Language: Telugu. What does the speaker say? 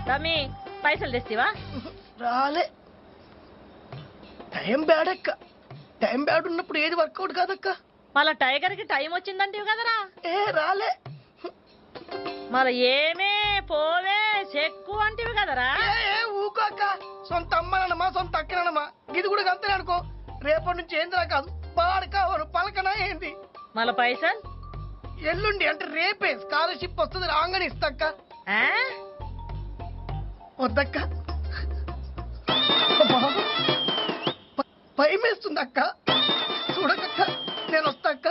రమి పైసలు తెస్తివా? రాలే. టైం బ్యాడ్ అక్క. టైం బ్యాడ్ ఉన్నప్పుడు ఏది వర్కౌట్ కాదక్క. మళ్ళా టైగర్ కి టైం వచ్చిందంటివి కదరా? ఏ రాలే. మళ్ళా ఏమే పోవే చెక్కు అంటివి కదరా? ఊకో అక్క. సొంత అమ్మనమ్మా సొంత అక్కనమ్మా ఇది కూడా అంతే అనుకో. రేపటి నుంచి ఏందిరా కాదు పాడకావరు పలకనా ఏంది. మళ్ళా పైసలు ఎల్లుండి అంటే రేపే స్కాలర్షిప్ వస్తుంది రాగానే ఇస్తాక్క. వద్దక్క భయమేస్తుంది అక్క. చూడకక్క నేను వస్తాక్క.